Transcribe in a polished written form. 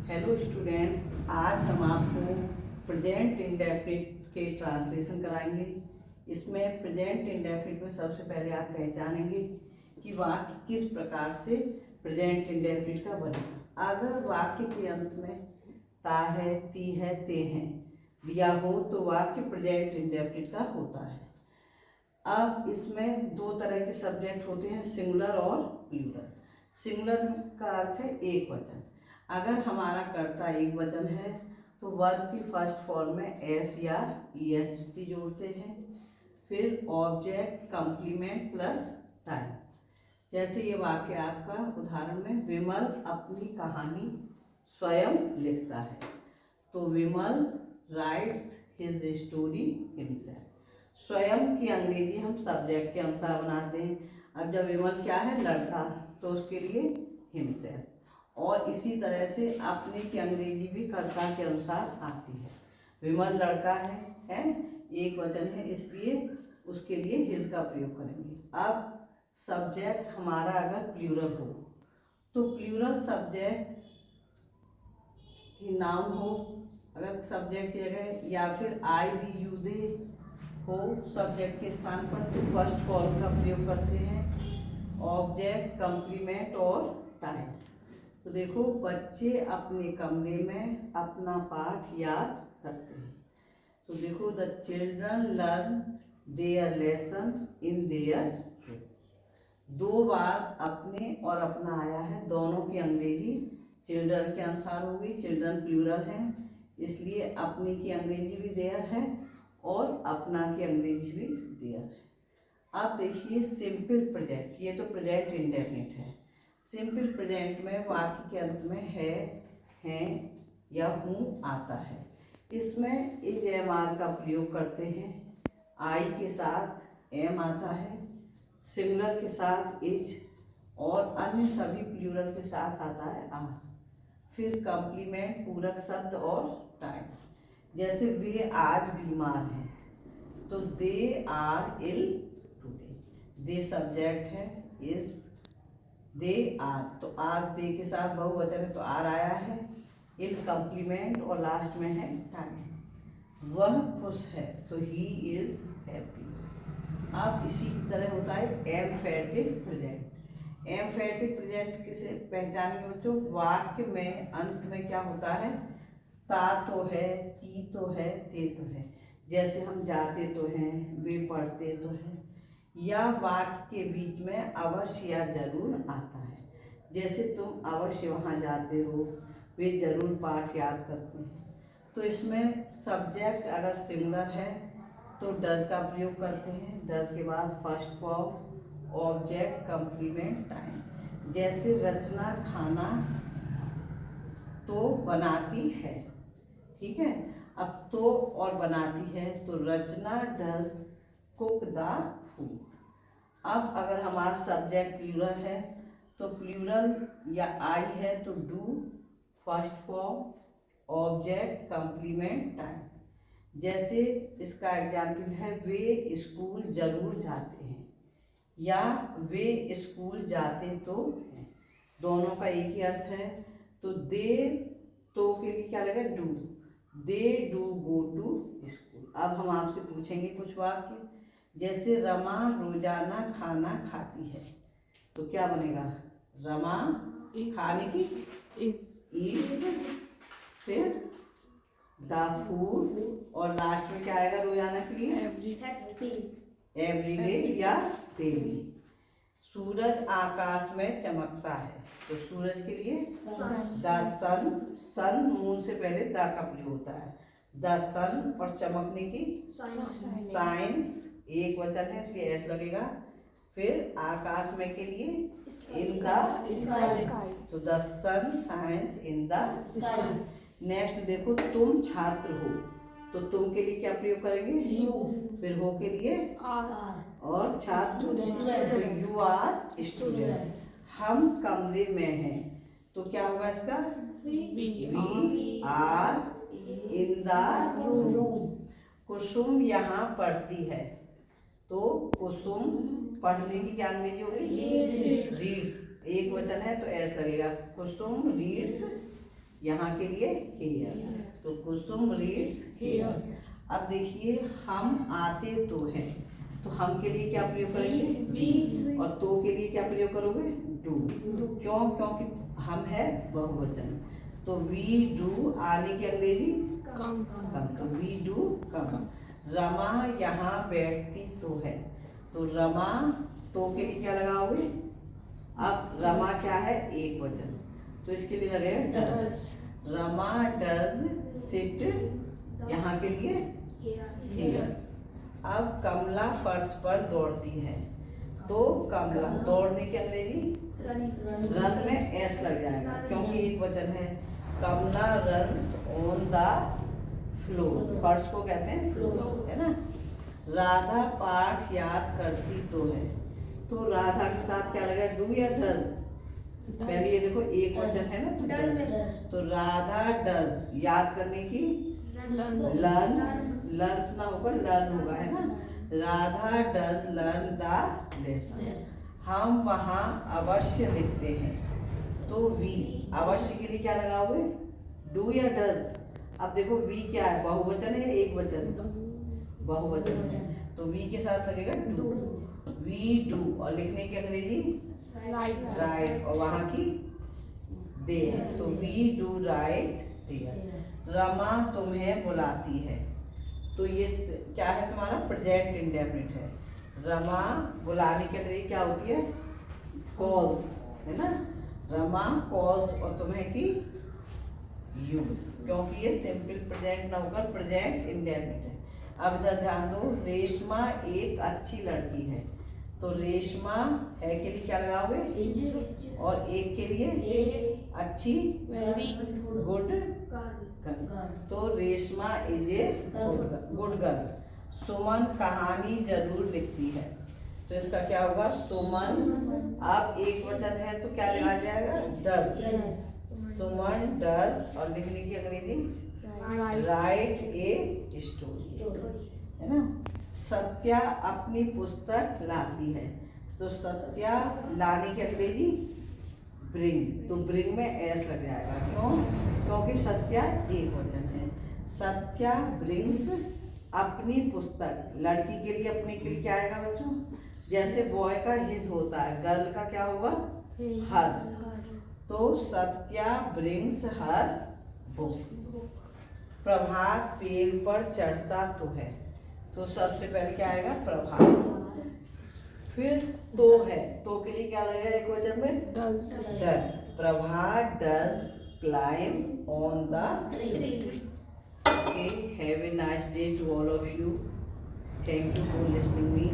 Hello students, आज हम आपको प्रेजेंट इंडेफिनिट के ट्रांसलेशन कराएंगे। इसमें प्रेजेंट इंडेफिनिट में सबसे पहले आप पहचानेंगे कि वाक्य किस प्रकार से प्रेजेंट इंडेफिनिट का बनेगा। अगर वाक्य के अंत में ता है, ती है, ते हैं दिया हो तो वाक्य प्रेजेंट इंडेफिनिट का होता है। अब इसमें दो तरह के सब्जेक्ट होते हैं, सिंगुलर और प्लूरल। सिंगुलर का अर्थ है एक वचन। अगर हमारा कर्ता एक वचन है तो वर्ब की फर्स्ट फॉर्म में एस या ईएसटी जोड़ते हैं, फिर ऑब्जेक्ट कंप्लीमेंट प्लस टाइम। जैसे ये वाक्य आपका उदाहरण में, विमल अपनी कहानी स्वयं लिखता है, तो विमल राइट्स हिज स्टोरी हिमसेल्फ। स्वयं की अंग्रेजी हम सब्जेक्ट के अनुसार बनाते हैं। अब जब विमल क्या है, लड़का, तो उसके लिए हिमसेल्फ। और इसी तरह से अपने की अंग्रेजी भी कर्ता के अनुसार आती है। विमल लड़का है एक वचन है, इसलिए उसके लिए हिज का प्रयोग करेंगे। अब सब्जेक्ट हमारा अगर प्लूरल हो तो प्लूरल सब्जेक्ट की नाउन हो, अगर सब्जेक्ट की जगह, या फिर आई वी यू दे हो सब्जेक्ट के स्थान पर, तो फर्स्ट फॉर्म का प्रयोग करते हैं, ऑब्जेक्ट कंप्लीमेंट और टाइम। तो देखो, बच्चे अपने कमरे में अपना पाठ याद करते हैं। तो देखो, the children learn their lesson in their room. दो बार अपने और अपना आया है, दोनों की अंग्रेजी चिल्ड्रन के अनुसार होगी। चिल्ड्रन प्लूरल है, इसलिए अपने की अंग्रेजी भी देयर है और अपना की अंग्रेजी भी देयर है। अब देखिए सिंपल प्रेजेंट, ये तो प्रेजेंट इंडेफिनिट है। सिंपल प्रेजेंट में वाक्य के अंत में है, हैं या हूँ आता है। इसमें इज एम आर का प्रयोग करते हैं। आई के साथ एम आता है, सिंगुलर के साथ इज, और अन्य सभी प्लूरल के साथ आता है आर। फिर कंप्लीमेंट पूरक शब्द और टाइम। जैसे वे आज बीमार हैं, तो they are ill today. They subject है, इज, दे आर, तो आर दे के साथ बहुवचन है तो आर आया है, इल कंप्लीमेंट और लास्ट में है टाइम। वह खुश है, तो ही इज हैप्पी। अब इसी तरह होता है एम्फेटिक प्रेजेंट। एम्फेटिक प्रेजेंट किसे पहचानेंगे बच्चों? वाक्य में अंत में क्या होता है, ता तो है, ती तो है, ते तो है। जैसे हम जाते तो हैं, वे पढ़ते तो हैं, या वाक्य के बीच में अवश्य या जरूर आता है। जैसे तुम अवश्य वहाँ जाते हो, वे जरूर पाठ याद करते हैं। तो इसमें सब्जेक्ट अगर सिंगुलर है तो डज का प्रयोग करते हैं, डज के बाद first form, object complement time. जैसे रचना खाना तो बनाती है, ठीक है। अब तो और बनाती है, तो रचना डज कुक द फूड। अब अगर हमारा सब्जेक्ट प्लूरल है तो प्लूरल या आई है तो do first form, object complement time. जैसे इसका एग्जाम्पल है, वे स्कूल जरूर जाते हैं, या वे स्कूल जाते तो हैं। दोनों का एक ही अर्थ है। तो दे तो के लिए क्या लगेगा, do. They do go to school. अब हम आपसे पूछेंगे कुछ वाक्य। जैसे रमा रोजाना खाना खाती है, तो क्या बनेगा, रमा खाने की ईट्स, फिर द फूड, और लास्ट में क्या आएगा रोजाना के लिए, एवरीडे या डेली। सूरज आकाश में चमकता है, तो सूरज के लिए द सन। सन मून से पहले द का प्रयोग होता है, द सन, और चमकने की साइंस, एक वचन है इसलिए एस लगेगा। फिर आकाश में के लिए इन द स्काई, तो the sun shines in the sky. Next देखो, तुम छात्र हो, तो तुम के लिए क्या प्रयोग करेंगे, यू। फिर हो के लिए आर, और छात्र तो यू आर स्टूडेंट। हम कमरे में हैं, तो क्या होगा इसका, we are in the room. Kusum यहाँ पढ़ती है, तो कुसुम पढ़ने की क्या अंग्रेजी होगी, रीड्स। एक वचन है तो एस लगेगा, कुसुम रीड्स यहाँ के लिए हेयर, तो कुसुम रीड्स हेयर। अब देखिए हम आते तो हैं, तो हम के लिए क्या प्रयोग करेंगे? वी। और तो के लिए क्या प्रयोग करोगे? डू। क्यों? क्योंकि हम है बहुवचन, तो वी डू। आने की अंग्रेजी कम, तो वी डू कम। रमा यहाँ बैठती तो है, तो रमा तो के लिए क्या लगाओगे? अब रमा क्या है? एक वचन, तो इसके लिए लगेगा डज। रमा डज सिट, यहाँ के लिए हियर। अब कमला फर्श पर दौड़ती है, तो कमला, दौड़ने की अंग्रेजी रन में एस लग जाएगा क्योंकि एक वचन है। कमला रन्स ऑन द फ्लोर, फर्श को कहते हैं फ्लोर, है ना। राधा पाठ याद करती तो है, तो राधा के साथ क्या लगा? डू या डज? पहले ये देखो एक वचन है ना, तो डज। तो राधा डज याद करने की, लर्न्स ना होगा लर्न होगा, है ना। Radha does learn the lesson. हम वहाँ अवश्य लिखते हैं, तो वी। अवश्य के लिए क्या लगाओगे? डू या डज? अब देखो वी क्या है? बहुवचन है, एक वचन? बहुवचन है, तो वी के साथ लगेगा डू। वी डू, और लिखने की अंग्रेजी राइट, और वहाँ की दे, तो we do right there. Rama तुम्हें बुलाती है, तो ये क्या है? तुम्हारा प्रेजेंट इंडेफिनिट है। रमा बुलाने के अंग्रेजी क्या होती है? कॉल्स, है ना। रमा कॉल्स, और तुम्हें की यू, क्योंकि ये सिंपल प्रेजेंट ना होकर प्रेजेंट इंडेफिनिट है। अब इधर ध्यान दो, रेशमा एक अच्छी लड़की है, तो रेशमा है के लिए क्या लगाओगे? और एक के लिए अच्छी, वेरी गुड गर्ल, तो Reshma is a good girl. Suman कहानी जरूर लिखती है, तो इसका क्या होगा? सुमन। अब एक वचन है तो क्या लगा जाएगा? डज। सुमन डज, और लिखने की अंग्रेजी राइट ए स्टोरी, है ना। सत्या अपनी पुस्तक लाती है, तो सत्या लाने की अंग्रेजी ब्रिंग, तो ब्रिंग में एस लग जाएगा। क्यों? क्योंकि सत्या एक वचन है। सत्या ब्रिंग्स अपनी पुस्तक, लड़की के लिए अपने के लिए क्या आएगा बच्चों? जैसे बॉय का हिज होता है, गर्ल का क्या होगा? हर, तो सत्या ब्रिंग्स हर बुक। प्रभात पेड़ पर चढ़ता तो है, तो सबसे पहले क्या आएगा? प्रभात। फिर तो है, तो के लिए क्या लगेगा एक वचन में? Does. Prabhat does climb on the tree. Okay, have a nice day to all of you. Thank you for listening me.